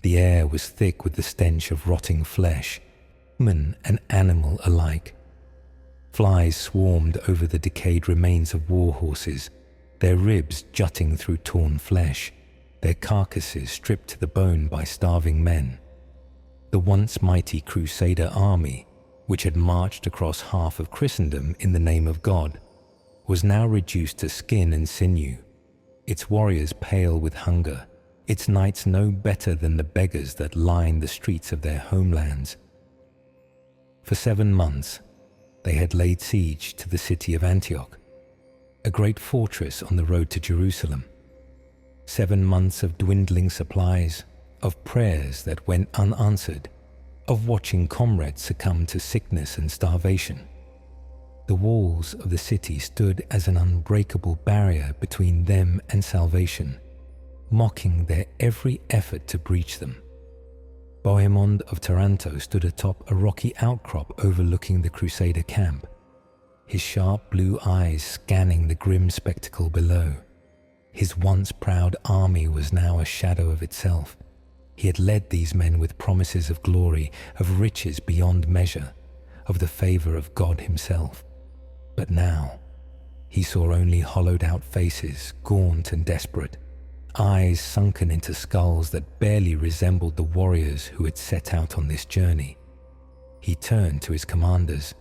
The air was thick with the stench of rotting flesh, human and animal alike. Flies swarmed over the decayed remains of war horses, their ribs jutting through torn flesh, their carcasses stripped to the bone by starving men. The once mighty Crusader army, which had marched across half of Christendom in the name of God, was now reduced to skin and sinew, its warriors pale with hunger, its knights no better than the beggars that lined the streets of their homelands. For 7 months, they had laid siege to the city of Antioch, a great fortress on the road to Jerusalem. 7 months of dwindling supplies, of prayers that went unanswered, of watching comrades succumb to sickness and starvation. The walls of the city stood as an unbreakable barrier between them and salvation, mocking their every effort to breach them. Bohemond of Taranto stood atop a rocky outcrop overlooking the Crusader camp, his sharp blue eyes scanning the grim spectacle below. His once proud army was now a shadow of itself. He had led these men with promises of glory, of riches beyond measure, of the favor of God himself. But now, he saw only hollowed-out faces, gaunt and desperate, eyes sunken into skulls that barely resembled the warriors who had set out on this journey. He turned to his commanders,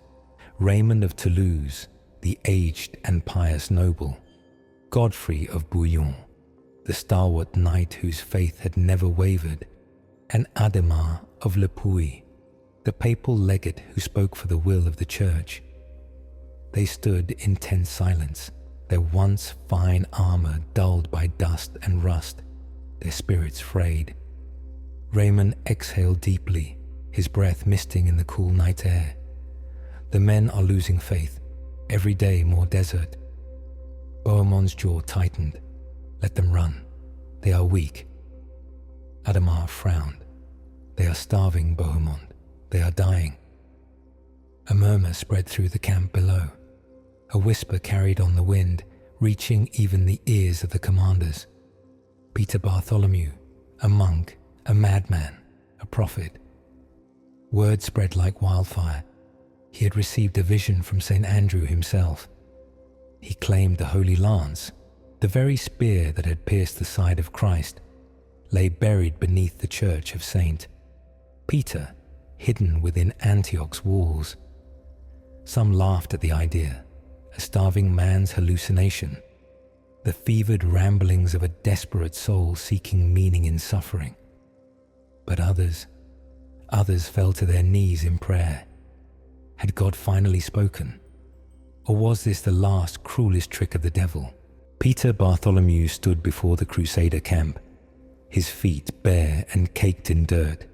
Raymond of Toulouse, the aged and pious noble, Godfrey of Bouillon, the stalwart knight whose faith had never wavered, and Adhemar of Le Puy, the papal legate who spoke for the will of the church. They stood in tense silence, their once fine armor dulled by dust and rust, their spirits frayed. Raymond exhaled deeply, his breath misting in the cool night air. The men are losing faith, every day more desert. Bohemond's jaw tightened. Let them run. They are weak. Adhemar frowned. They are starving, Bohemond. They are dying. A murmur spread through the camp below. A whisper carried on the wind, reaching even the ears of the commanders. Peter Bartholomew, a monk, a madman, a prophet. Word spread like wildfire. He had received a vision from St. Andrew himself. He claimed the Holy Lance, the very spear that had pierced the side of Christ, lay buried beneath the church of St. Peter, hidden within Antioch's walls. Some laughed at the idea, a starving man's hallucination, the fevered ramblings of a desperate soul seeking meaning in suffering. But others fell to their knees in prayer. Had God finally spoken? Or was this the last, cruelest trick of the devil? Peter Bartholomew stood before the Crusader camp, his feet bare and caked in dirt,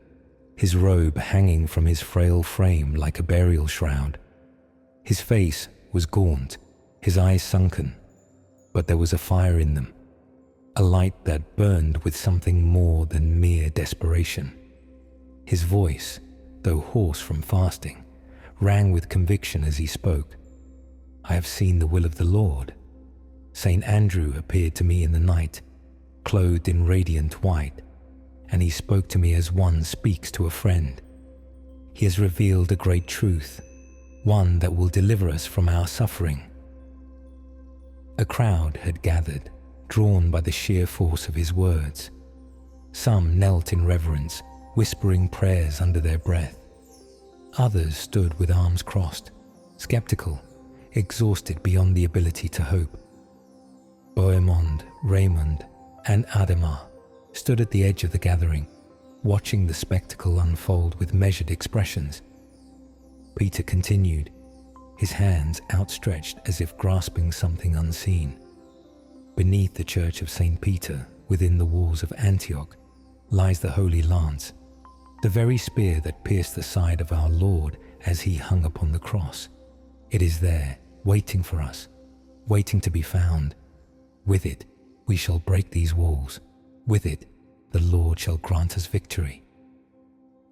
his robe hanging from his frail frame like a burial shroud. His face was gaunt, his eyes sunken, but there was a fire in them, a light that burned with something more than mere desperation. His voice, though hoarse from fasting, rang with conviction as he spoke. I have seen the will of the Lord. St. Andrew appeared to me in the night, clothed in radiant white, and he spoke to me as one speaks to a friend. He has revealed a great truth, one that will deliver us from our suffering. A crowd had gathered, drawn by the sheer force of his words. Some knelt in reverence, whispering prayers under their breath. Others stood with arms crossed, skeptical, exhausted beyond the ability to hope. Bohemond, Raymond, and Adhemar stood at the edge of the gathering, watching the spectacle unfold with measured expressions. Peter continued, his hands outstretched as if grasping something unseen. Beneath the church of St. Peter, within the walls of Antioch, lies the Holy Lance, the very spear that pierced the side of our Lord as he hung upon the cross. It is there, waiting for us, waiting to be found. With it, we shall break these walls. With it, the Lord shall grant us victory.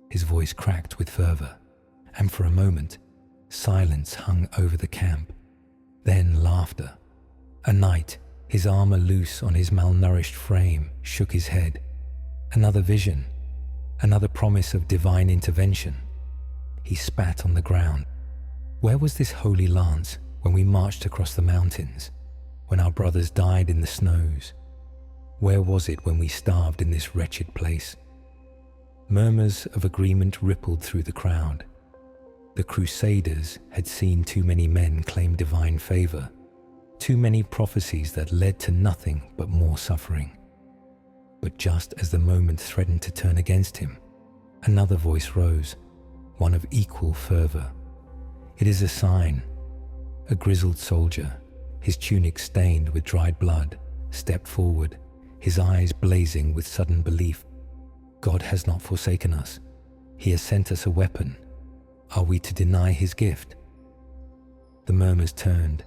His voice cracked with fervor, and for a moment, silence hung over the camp. Then laughter. A knight, his armor loose on his malnourished frame, shook his head. Another vision. Another promise of divine intervention. He spat on the ground. Where was this holy lance when we marched across the mountains, when our brothers died in the snows? Where was it when we starved in this wretched place? Murmurs of agreement rippled through the crowd. The Crusaders had seen too many men claim divine favor, too many prophecies that led to nothing but more suffering. But just as the moment threatened to turn against him, another voice rose, one of equal fervor. It is a sign. A grizzled soldier, his tunic stained with dried blood, stepped forward, his eyes blazing with sudden belief. God has not forsaken us. He has sent us a weapon. Are we to deny his gift? The murmurs turned,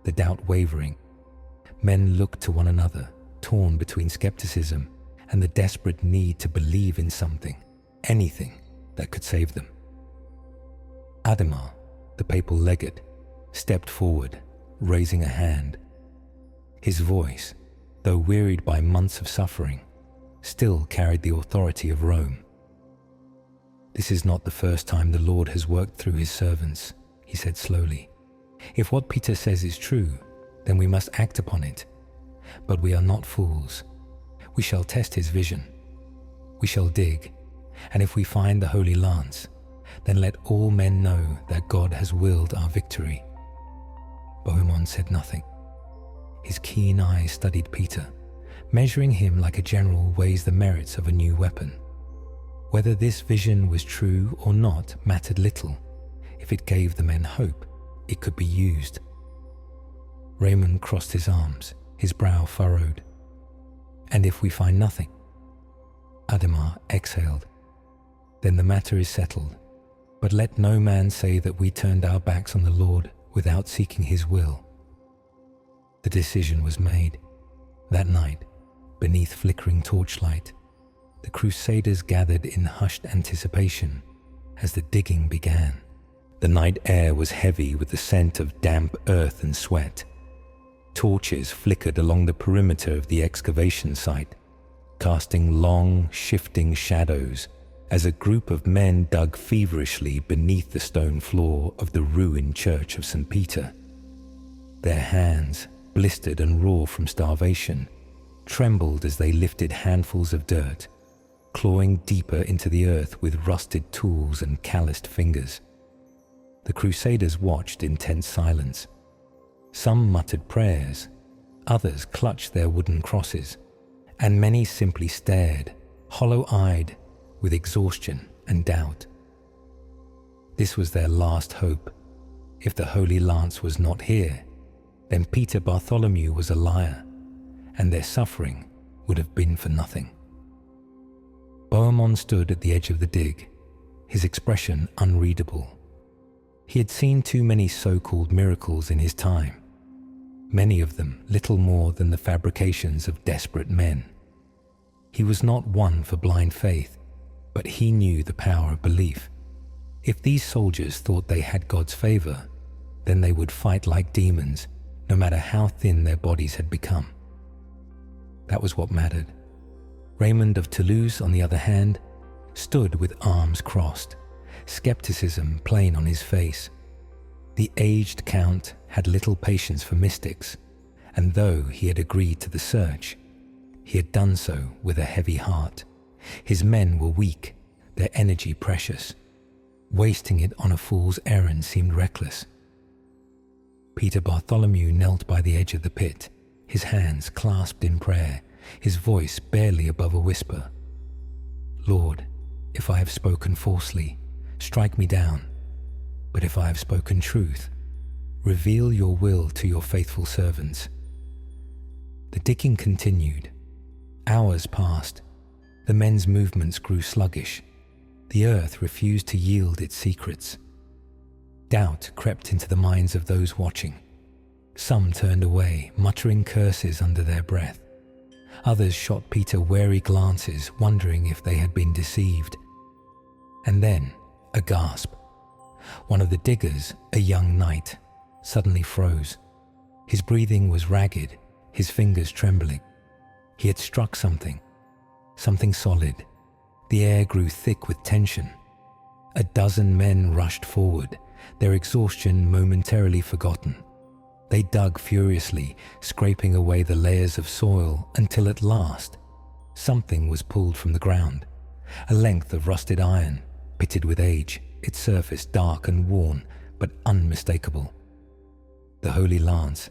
the doubt wavering. Men looked to one another, torn between skepticism and the desperate need to believe in something, anything that could save them. Adhemar, the papal legate, stepped forward, raising a hand. His voice, though wearied by months of suffering, still carried the authority of Rome. This is not the first time the Lord has worked through his servants, he said slowly. If what Peter says is true, then we must act upon it. But we are not fools. We shall test his vision. We shall dig, and if we find the Holy Lance, then let all men know that God has willed our victory. Bohemond said nothing. His keen eyes studied Peter, measuring him like a general weighs the merits of a new weapon. Whether this vision was true or not mattered little. If it gave the men hope, it could be used. Raymond crossed his arms, his brow furrowed. And if we find nothing? Adhemar exhaled. Then the matter is settled. But let no man say that we turned our backs on the Lord without seeking his will. The decision was made. That night, beneath flickering torchlight, the Crusaders gathered in hushed anticipation as the digging began. The night air was heavy with the scent of damp earth and sweat. Torches flickered along the perimeter of the excavation site, casting long, shifting shadows as a group of men dug feverishly beneath the stone floor of the ruined church of St. Peter. Their hands, blistered and raw from starvation, trembled as they lifted handfuls of dirt, clawing deeper into the earth with rusted tools and calloused fingers. The Crusaders watched in tense silence. Some muttered prayers, others clutched their wooden crosses, and many simply stared, hollow-eyed, with exhaustion and doubt. This was their last hope. If the Holy Lance was not here, then Peter Bartholomew was a liar, and their suffering would have been for nothing. Bohemond stood at the edge of the dig, his expression unreadable. He had seen too many so-called miracles in his time, many of them little more than the fabrications of desperate men. He was not one for blind faith, but he knew the power of belief. If these soldiers thought they had God's favor, then they would fight like demons, no matter how thin their bodies had become. That was what mattered. Raymond of Toulouse, on the other hand, stood with arms crossed, skepticism plain on his face. The aged count had little patience for mystics, and though he had agreed to the search, he had done so with a heavy heart. His men were weak, their energy precious. Wasting it on a fool's errand seemed reckless. Peter Bartholomew knelt by the edge of the pit, his hands clasped in prayer, his voice barely above a whisper. Lord, if I have spoken falsely, strike me down. But if I have spoken truth, reveal your will to your faithful servants. The digging continued. Hours passed. The men's movements grew sluggish. The earth refused to yield its secrets. Doubt crept into the minds of those watching. Some turned away, muttering curses under their breath. Others shot Peter wary glances, wondering if they had been deceived. And then, a gasp. One of the diggers, a young knight, suddenly froze. His breathing was ragged, his fingers trembling. He had struck something solid, The air grew thick with tension. A dozen men rushed forward, their exhaustion momentarily forgotten. They dug furiously, scraping away the layers of soil until at last, something was pulled from the ground. A length of rusted iron, pitted with age, its surface dark and worn, but unmistakable. The Holy Lance.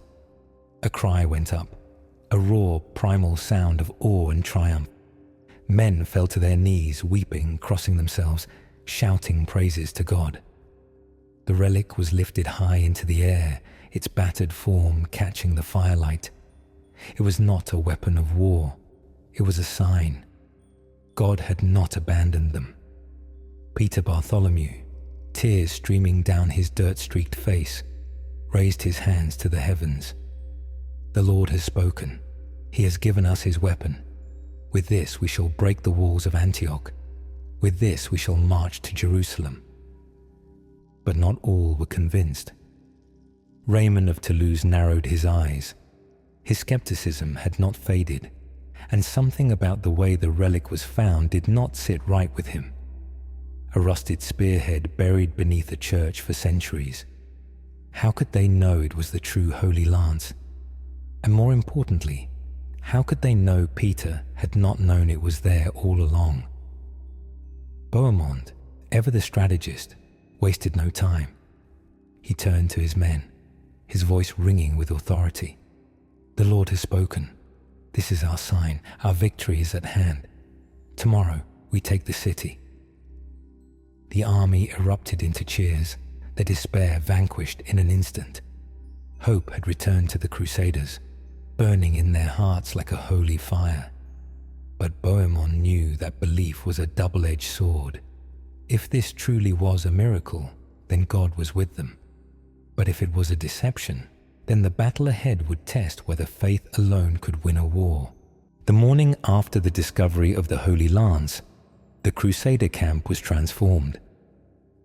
A cry went up, a raw, primal sound of awe and triumph. Men fell to their knees, weeping, crossing themselves, shouting praises to God. The relic was lifted high into the air, its battered form catching the firelight. It was not a weapon of war. It was a sign. God had not abandoned them. Peter Bartholomew, tears streaming down his dirt-streaked face, raised his hands to the heavens. The Lord has spoken. He has given us his weapon. With this we shall break the walls of Antioch. With this we shall march to Jerusalem. But not all were convinced. Raymond of Toulouse narrowed his eyes. His skepticism had not faded, and something about the way the relic was found did not sit right with him. A rusted spearhead buried beneath a church for centuries. How could they know it was the true Holy Lance? And more importantly, how could they know Peter had not known it was there all along? Bohemond, ever the strategist, wasted no time. He turned to his men, his voice ringing with authority. The Lord has spoken. This is our sign. Our victory is at hand. Tomorrow we take the city. The army erupted into cheers, their despair vanquished in an instant. Hope had returned to the Crusaders, burning in their hearts like a holy fire. But Bohemond knew that belief was a double-edged sword. If this truly was a miracle, then God was with them. But if it was a deception, then the battle ahead would test whether faith alone could win a war. The morning after the discovery of the Holy Lance, the Crusader camp was transformed.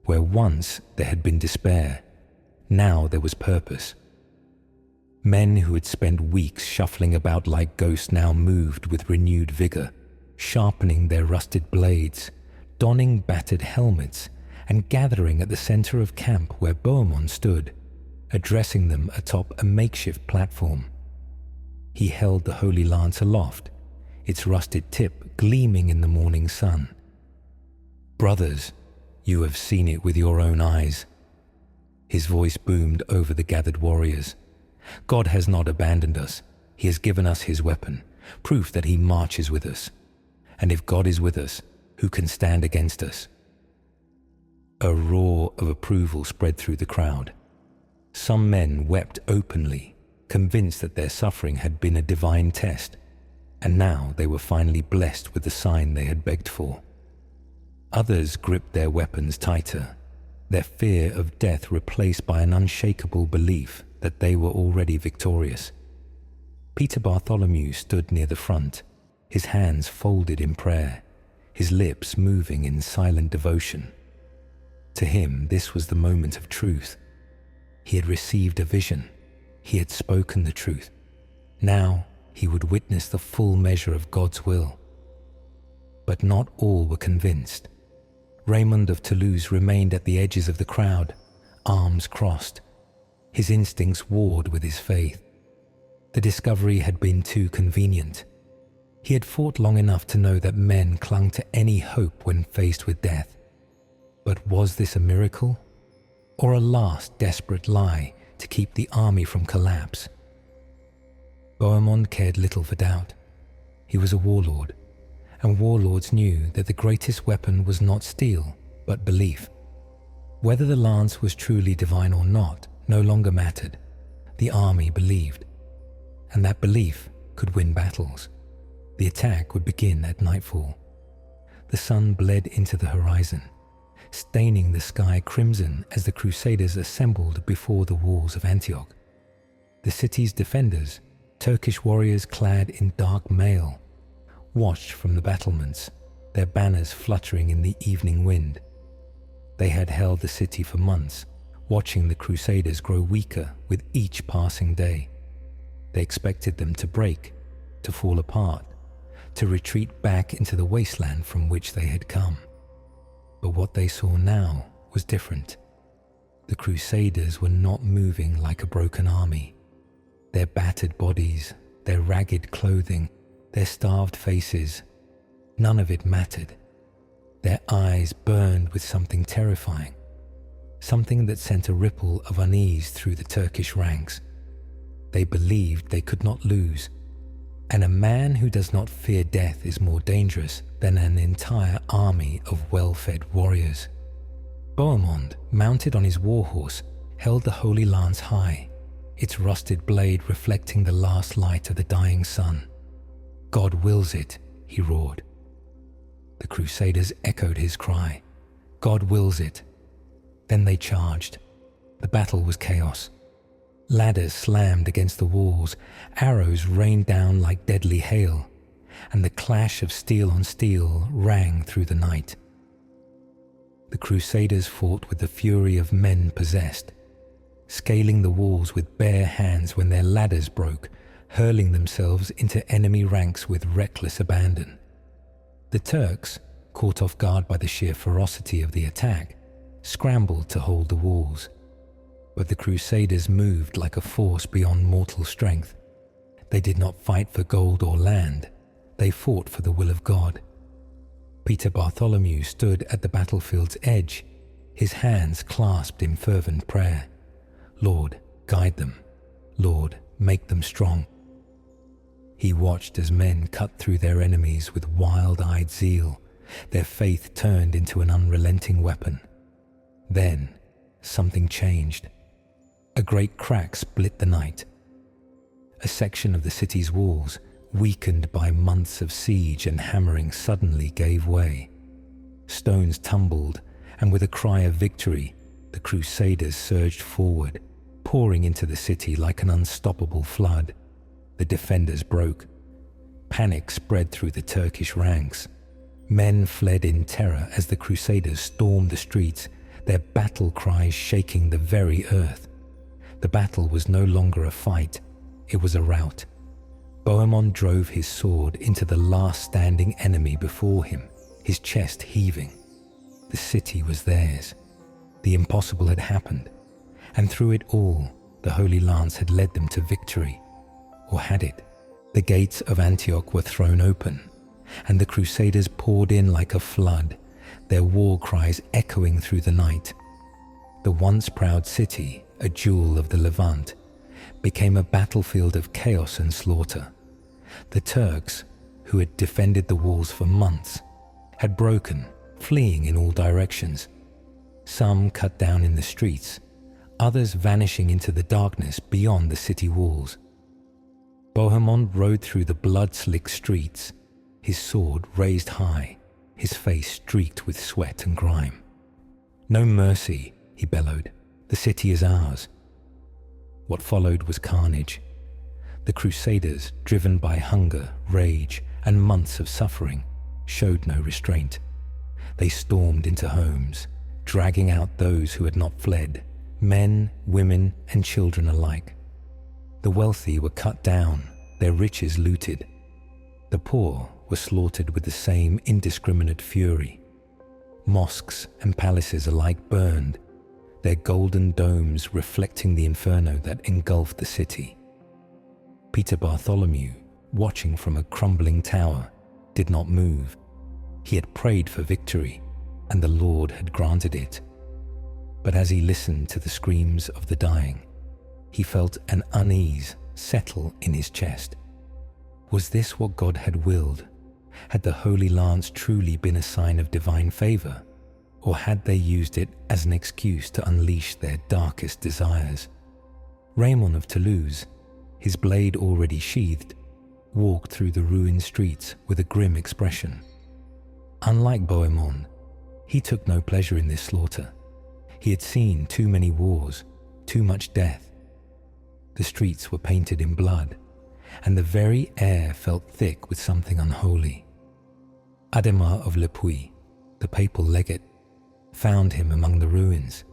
Where once there had been despair, now there was purpose. Men who had spent weeks shuffling about like ghosts now moved with renewed vigor, sharpening their rusted blades, donning battered helmets, and gathering at the center of camp where Bohemond stood, addressing them atop a makeshift platform. He held the Holy Lance aloft, its rusted tip gleaming in the morning sun. "Brothers, you have seen it with your own eyes." His voice boomed over the gathered warriors. God has not abandoned us. He has given us his weapon, proof that he marches with us. And if God is with us, who can stand against us? A roar of approval spread through the crowd. Some men wept openly, convinced that their suffering had been a divine test, and now they were finally blessed with the sign they had begged for. Others gripped their weapons tighter, their fear of death replaced by an unshakable belief that they were already victorious. Peter Bartholomew stood near the front, his hands folded in prayer, his lips moving in silent devotion. To him, this was the moment of truth. He had received a vision. He had spoken the truth. Now he would witness the full measure of God's will. But not all were convinced. Raymond of Toulouse remained at the edges of the crowd, arms crossed. His instincts warred with his faith. The discovery had been too convenient. He had fought long enough to know that men clung to any hope when faced with death. But was this a miracle? Or a last desperate lie to keep the army from collapse? Bohemond cared little for doubt. He was a warlord, and warlords knew that the greatest weapon was not steel, but belief. Whether the lance was truly divine or not no longer mattered. The army believed, and that belief could win battles. The attack would begin at nightfall. The sun bled into the horizon, staining the sky crimson as the Crusaders assembled before the walls of Antioch. The city's defenders, Turkish warriors clad in dark mail, watched from the battlements, their banners fluttering in the evening wind. They had held the city for months, watching the Crusaders grow weaker with each passing day. They expected them to break, to fall apart, to retreat back into the wasteland from which they had come. But what they saw now was different. The Crusaders were not moving like a broken army. Their battered bodies, their ragged clothing, their starved faces, none of it mattered. Their eyes burned with something terrifying, something that sent a ripple of unease through the Turkish ranks. They believed they could not lose, and a man who does not fear death is more dangerous than an entire army of well-fed warriors. Bohemond, mounted on his warhorse, held the holy lance high, its rusted blade reflecting the last light of the dying sun. "God wills it," he roared. The Crusaders echoed his cry. "God wills it." Then they charged. The battle was chaos. Ladders slammed against the walls, arrows rained down like deadly hail, and the clash of steel on steel rang through the night. The Crusaders fought with the fury of men possessed, scaling the walls with bare hands when their ladders broke, hurling themselves into enemy ranks with reckless abandon. The Turks, caught off guard by the sheer ferocity of the attack, scrambled to hold the walls. But the Crusaders moved like a force beyond mortal strength. They did not fight for gold or land. They fought for the will of God. Peter Bartholomew stood at the battlefield's edge, his hands clasped in fervent prayer. "Lord, guide them. Lord, make them strong." He watched as men cut through their enemies with wild-eyed zeal, their faith turned into an unrelenting weapon. Then, something changed. A great crack split the night. A section of the city's walls, weakened by months of siege and hammering, suddenly gave way. Stones tumbled, and with a cry of victory, the Crusaders surged forward, pouring into the city like an unstoppable flood. The defenders broke. Panic spread through the Turkish ranks. Men fled in terror as the Crusaders stormed the streets, their battle cries shaking the very earth. The battle was no longer a fight, it was a rout. Bohemond drove his sword into the last standing enemy before him, his chest heaving. The city was theirs. The impossible had happened, and through it all, the Holy Lance had led them to victory. Or had it? The gates of Antioch were thrown open, and the Crusaders poured in like a flood, their war cries echoing through the night. The once proud city, a jewel of the Levant, became a battlefield of chaos and slaughter. The Turks, who had defended the walls for months, had broken, fleeing in all directions. Some cut down in the streets, others vanishing into the darkness beyond the city walls. Bohemond rode through the blood-slick streets, his sword raised high, his face streaked with sweat and grime. "No mercy," he bellowed. "The city is ours." What followed was carnage. The Crusaders, driven by hunger, rage, and months of suffering, showed no restraint. They stormed into homes, dragging out those who had not fled, men, women, and children alike. The wealthy were cut down, their riches looted. The poor were slaughtered with the same indiscriminate fury. Mosques and palaces alike burned, their golden domes reflecting the inferno that engulfed the city. Peter Bartholomew, watching from a crumbling tower, did not move. He had prayed for victory, and the Lord had granted it. But as he listened to the screams of the dying, he felt an unease settle in his chest. Was this what God had willed? Had the Holy Lance truly been a sign of divine favor, or had they used it as an excuse to unleash their darkest desires? Raymond of Toulouse, his blade already sheathed, walked through the ruined streets with a grim expression. Unlike Bohemond, he took no pleasure in this slaughter. He had seen too many wars, too much death. The streets were painted in blood, and the very air felt thick with something unholy. Adhemar of Le Puy, the papal legate, found him among the ruins.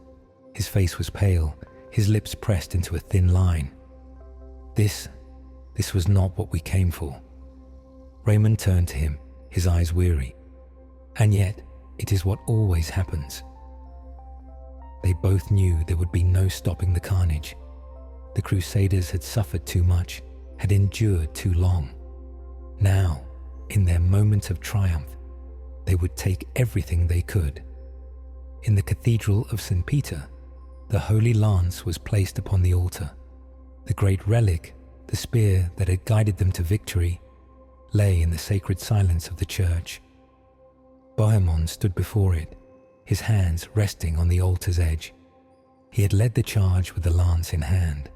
His face was pale, his lips pressed into a thin line. This was not what we came for. Raymond turned to him, his eyes weary. And yet, it is what always happens. They both knew there would be no stopping the carnage. The Crusaders had suffered too much, had endured too long. Now, in their moment of triumph, they would take everything they could. In the Cathedral of St. Peter, the Holy Lance was placed upon the altar. The great relic, the spear that had guided them to victory, lay in the sacred silence of the church. Bohemond stood before it, his hands resting on the altar's edge. He had led the charge with the lance in hand.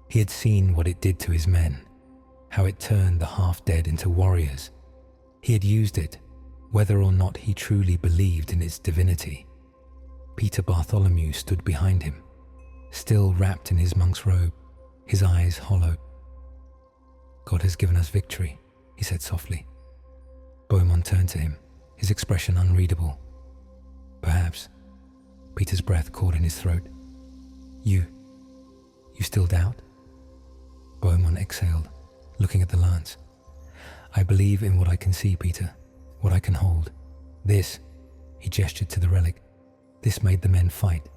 He had seen what it did to his men, how it turned the half-dead into warriors. He had used it, whether or not he truly believed in its divinity. Peter Bartholomew stood behind him, still wrapped in his monk's robe, his eyes hollow. "God has given us victory," he said softly. Bohemond turned to him, his expression unreadable. "Perhaps." Peter's breath caught in his throat. You still doubt?" Bohemond exhaled, looking at the lance. "I believe in what I can see, Peter, what I can hold. This," he gestured to the relic, "this made the men fight.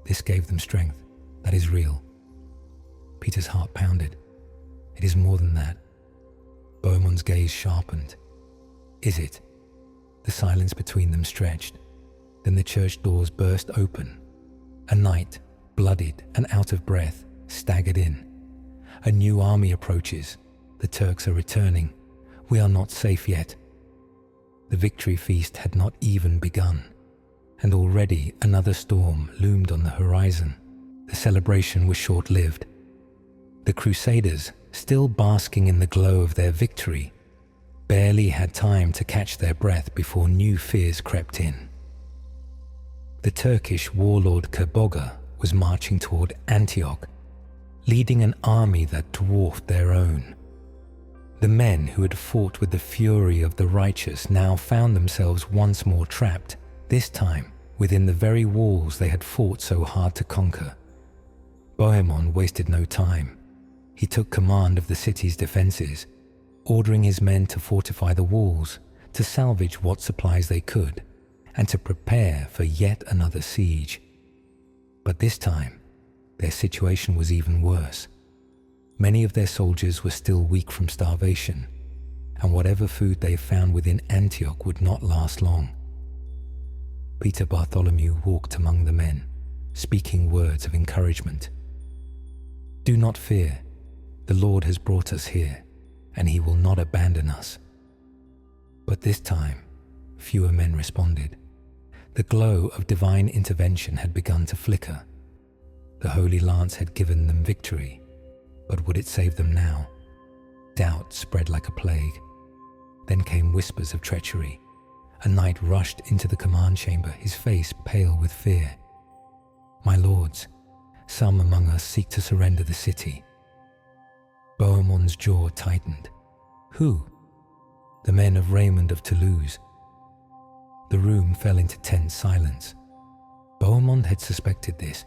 This gave them strength. That is real." Peter's heart pounded. "It is more than that." Bohemond's gaze sharpened. "Is it?" The silence between them stretched. Then the church doors burst open. A knight, bloodied and out of breath, staggered in. "A new army approaches. The Turks are returning. We are not safe yet." The victory feast had not even begun, and already another storm loomed on the horizon. The celebration was short-lived. The Crusaders, still basking in the glow of their victory, barely had time to catch their breath before new fears crept in. The Turkish warlord Kerbogha was marching toward Antioch, leading an army that dwarfed their own. The men who had fought with the fury of the righteous now found themselves once more trapped, this time within the very walls they had fought so hard to conquer. Bohemond wasted no time. He took command of the city's defenses, ordering his men to fortify the walls, to salvage what supplies they could, and to prepare for yet another siege. But this time, their situation was even worse. Many of their soldiers were still weak from starvation, and whatever food they found within Antioch would not last long. Peter Bartholomew walked among the men, speaking words of encouragement. "Do not fear. The Lord has brought us here, and he will not abandon us." But this time, fewer men responded. The glow of divine intervention had begun to flicker. The Holy Lance had given them victory, but would it save them now? Doubt spread like a plague. Then came whispers of treachery. A knight rushed into the command chamber, his face pale with fear. "My lords, some among us seek to surrender the city." Bohemond's jaw tightened. "Who?" "The men of Raymond of Toulouse." The room fell into tense silence. Bohemond had suspected this.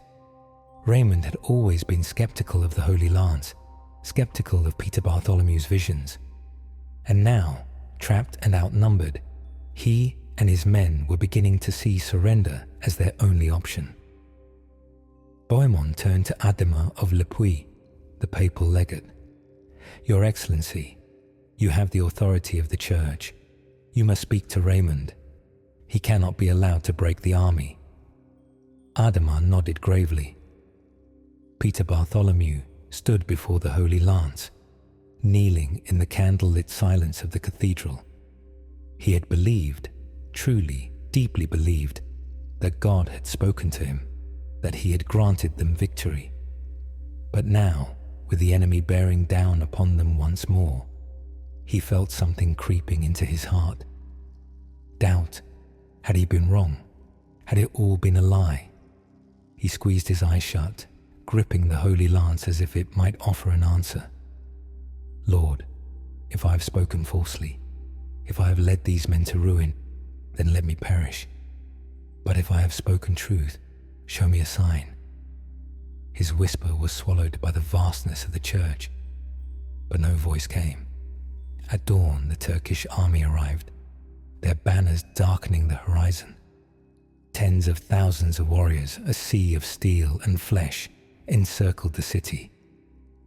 Raymond had always been skeptical of the Holy Lance, skeptical of Peter Bartholomew's visions. And now, trapped and outnumbered, he and his men were beginning to see surrender as their only option. Bohemond turned to Adhemar of Le Puy, the papal legate. "Your Excellency, you have the authority of the Church. You must speak to Raymond. He cannot be allowed to break the army." Adhemar nodded gravely. Peter Bartholomew stood before the Holy Lance, kneeling in the candle-lit silence of the cathedral. He had believed, truly, deeply believed, that God had spoken to him, that he had granted them victory. But now, with the enemy bearing down upon them once more, he felt something creeping into his heart. Doubt. Had he been wrong? Had it all been a lie? He squeezed his eyes shut, gripping the Holy Lance as if it might offer an answer. "Lord, if I have spoken falsely, if I have led these men to ruin, then let me perish. But if I have spoken truth, show me a sign." His whisper was swallowed by the vastness of the church, but no voice came. At dawn, the Turkish army arrived, their banners darkening the horizon. Tens of thousands of warriors, a sea of steel and flesh, encircled the city.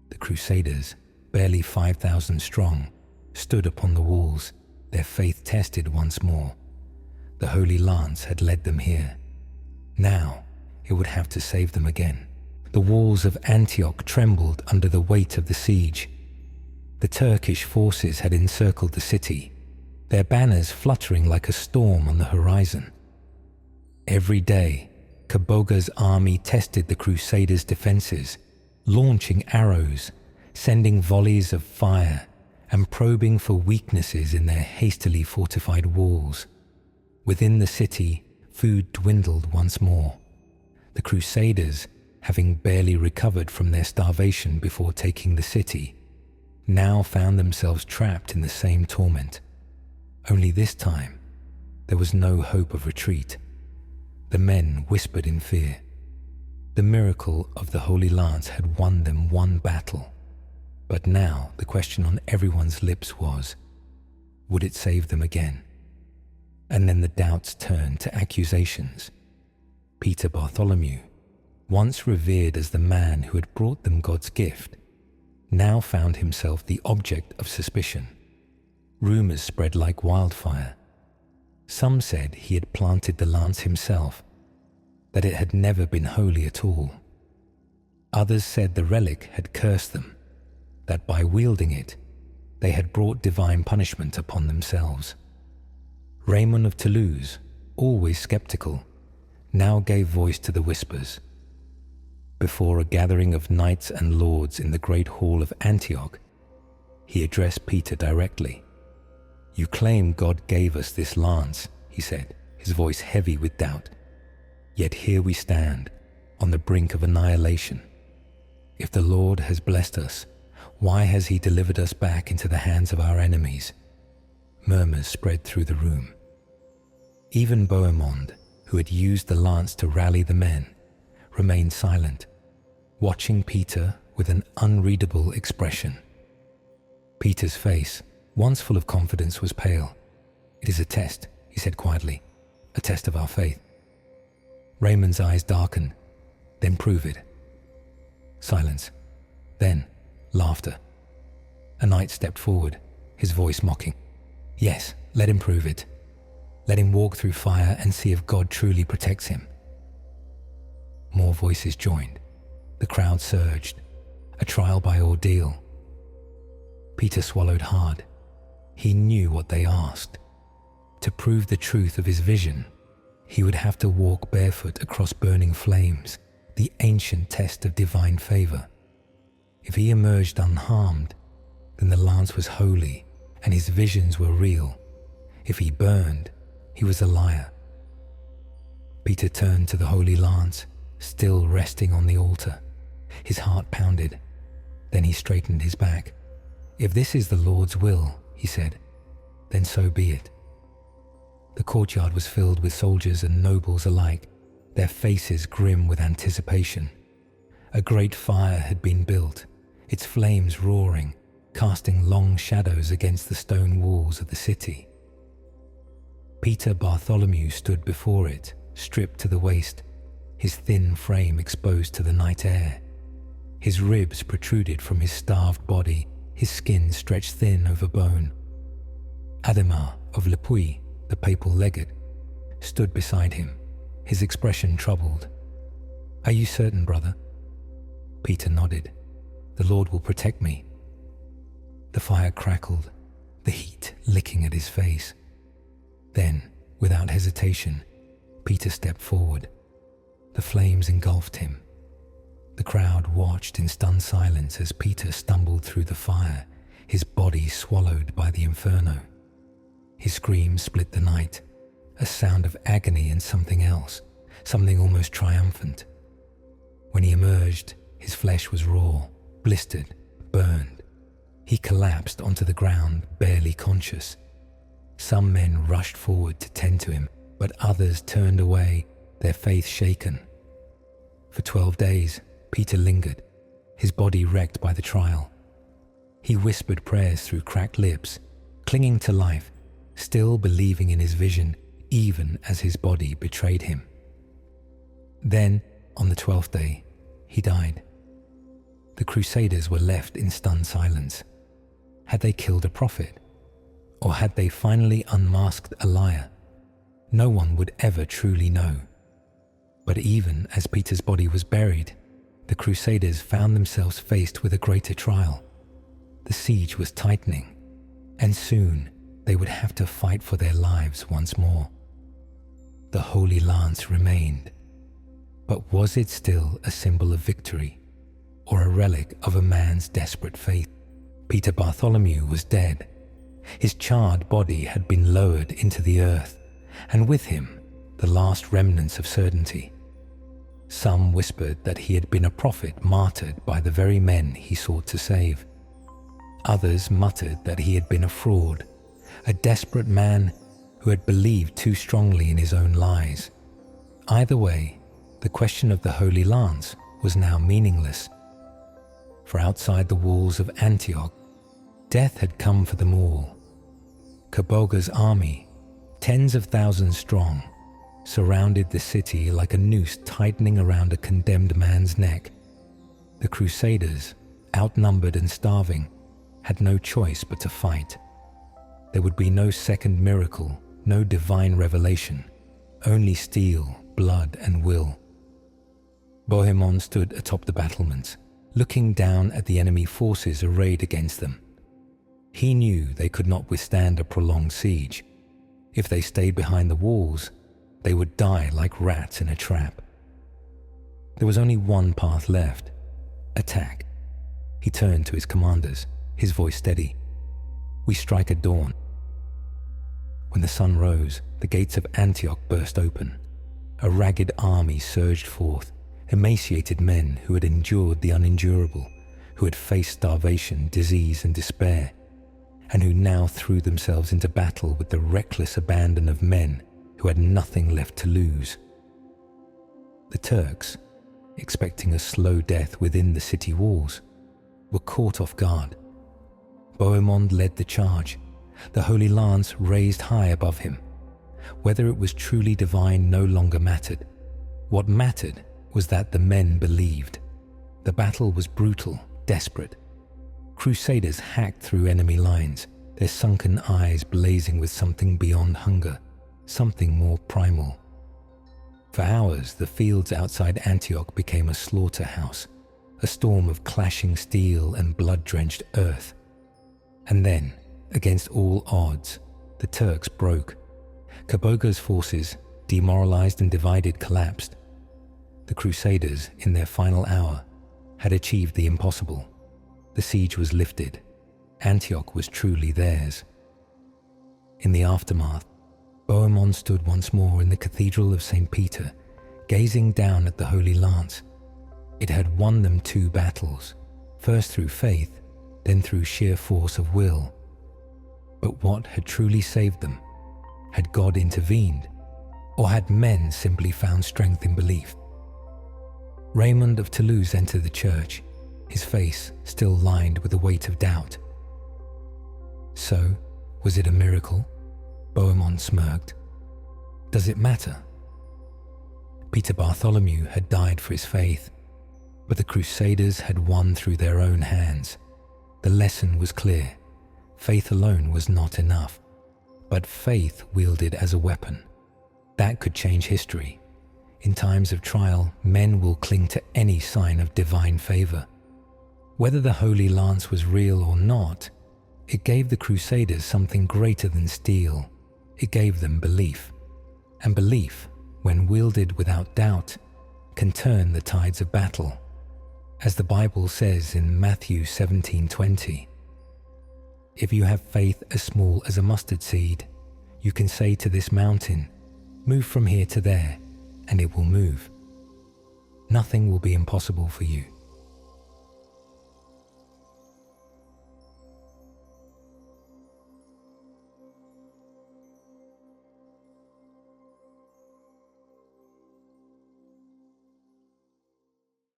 The Crusaders, barely 5,000 strong, stood upon the walls, their faith tested once more. The Holy Lance had led them here. Now, it would have to save them again. The walls of Antioch trembled under the weight of the siege. The Turkish forces had encircled the city, their banners fluttering like a storm on the horizon. Every day, Kaboga's army tested the Crusaders' defenses, launching arrows, sending volleys of fire, and probing for weaknesses in their hastily fortified walls. Within the city, food dwindled once more. The Crusaders, having barely recovered from their starvation before taking the city, now found themselves trapped in the same torment. Only this time, there was no hope of retreat. The men whispered in fear. The miracle of the Holy Lance had won them one battle. But now the question on everyone's lips was, would it save them again? And then the doubts turned to accusations. Peter Bartholomew, once revered as the man who had brought them God's gift, now found himself the object of suspicion. Rumors spread like wildfire. Some said he had planted the lance himself, that it had never been holy at all. Others said the relic had cursed them, that by wielding it, they had brought divine punishment upon themselves. Raymond of Toulouse, always skeptical, now gave voice to the whispers. Before a gathering of knights and lords in the great hall of Antioch, he addressed Peter directly. "You claim God gave us this lance," he said, his voice heavy with doubt. "Yet here we stand, on the brink of annihilation. If the Lord has blessed us, why has he delivered us back into the hands of our enemies?" Murmurs spread through the room. Even Bohemond, who had used the lance to rally the men, remained silent, watching Peter with an unreadable expression. Peter's face, once full of confidence, was pale. "It is a test," he said quietly, "a test of our faith." Raymond's eyes darkened. "Then prove it." Silence. Then laughter. A knight stepped forward, his voice mocking. "Yes, let him prove it. Let him walk through fire and see if God truly protects him." More voices joined. The crowd surged. A trial by ordeal. Peter swallowed hard. He knew what they asked. To prove the truth of his vision, he would have to walk barefoot across burning flames, the ancient test of divine favor. If he emerged unharmed, then the lance was holy and his visions were real. If he burned, he was a liar. Peter turned to the Holy Lance, still resting on the altar. His heart pounded. Then he straightened his back. "If this is the Lord's will," he said, "then so be it." The courtyard was filled with soldiers and nobles alike, their faces grim with anticipation. A great fire had been built, its flames roaring, casting long shadows against the stone walls of the city. Peter Bartholomew stood before it, stripped to the waist, his thin frame exposed to the night air. His ribs protruded from his starved body, his skin stretched thin over bone. Adhemar of Le Puy, the papal legate, stood beside him, his expression troubled. "Are you certain, brother?" Peter nodded. "The Lord will protect me." The fire crackled, the heat licking at his face. Then, without hesitation, Peter stepped forward. The flames engulfed him. The crowd watched in stunned silence as Peter stumbled through the fire, his body swallowed by the inferno. His scream split the night, a sound of agony and something else, something almost triumphant. When he emerged, his flesh was raw, blistered, burned. He collapsed onto the ground, barely conscious. Some men rushed forward to tend to him, but others turned away, their faith shaken. For 12 days, Peter lingered, his body wrecked by the trial. He whispered prayers through cracked lips, clinging to life, still believing in his vision, even as his body betrayed him. Then, on the 12th day, he died. The Crusaders were left in stunned silence. Had they killed a prophet? Or had they finally unmasked a liar? No one would ever truly know. But even as Peter's body was buried, the Crusaders found themselves faced with a greater trial. The siege was tightening, and soon they would have to fight for their lives once more. The Holy Lance remained, but was it still a symbol of victory, or a relic of a man's desperate faith? Peter Bartholomew was dead. His charred body had been lowered into the earth, and with him, the last remnants of certainty. Some whispered that he had been a prophet martyred by the very men he sought to save. Others muttered that he had been a fraud, a desperate man who had believed too strongly in his own lies. Either way, the question of the Holy Lance was now meaningless. For outside the walls of Antioch, death had come for them all. Kaboga's army, tens of thousands strong, surrounded the city like a noose tightening around a condemned man's neck. The Crusaders, outnumbered and starving, had no choice but to fight. There would be no second miracle, no divine revelation, only steel, blood, and will. Bohemond stood atop the battlements, looking down at the enemy forces arrayed against them. He knew they could not withstand a prolonged siege. If they stayed behind the walls, they would die like rats in a trap. There was only one path left: attack. He turned to his commanders, his voice steady. "We strike at dawn." When the sun rose, the gates of Antioch burst open. A ragged army surged forth, emaciated men who had endured the unendurable, who had faced starvation, disease, and despair, and who now threw themselves into battle with the reckless abandon of men who had nothing left to lose. The Turks, expecting a slow death within the city walls, were caught off guard. Bohemond led the charge, the Holy Lance raised high above him. Whether it was truly divine no longer mattered. What mattered was that the men believed. The battle was brutal, desperate. Crusaders hacked through enemy lines, their sunken eyes blazing with something beyond hunger, something more primal. For hours, the fields outside Antioch became a slaughterhouse, a storm of clashing steel and blood-drenched earth. And then, against all odds, the Turks broke. Kaboga's forces, demoralized and divided, collapsed. The Crusaders, in their final hour, had achieved the impossible. The siege was lifted. Antioch was truly theirs. In the aftermath, Bohemond stood once more in the Cathedral of St. Peter, gazing down at the Holy Lance. It had won them 2 battles, first through faith, then through sheer force of will. But what had truly saved them? Had God intervened? Or had men simply found strength in belief? Raymond of Toulouse entered the church, his face still lined with the weight of doubt. So, was it a miracle? Bohemond smirked. Does it matter? Peter Bartholomew had died for his faith, but the Crusaders had won through their own hands. The lesson was clear. Faith alone was not enough, but faith wielded as a weapon. That could change history. In times of trial, men will cling to any sign of divine favor. Whether the Holy Lance was real or not, it gave the Crusaders something greater than steel. It gave them belief. And belief, when wielded without doubt, can turn the tides of battle. As the Bible says in Matthew 17:20, "If you have faith as small as a mustard seed, you can say to this mountain, 'Move from here to there,' and it will move." Nothing will be impossible for you.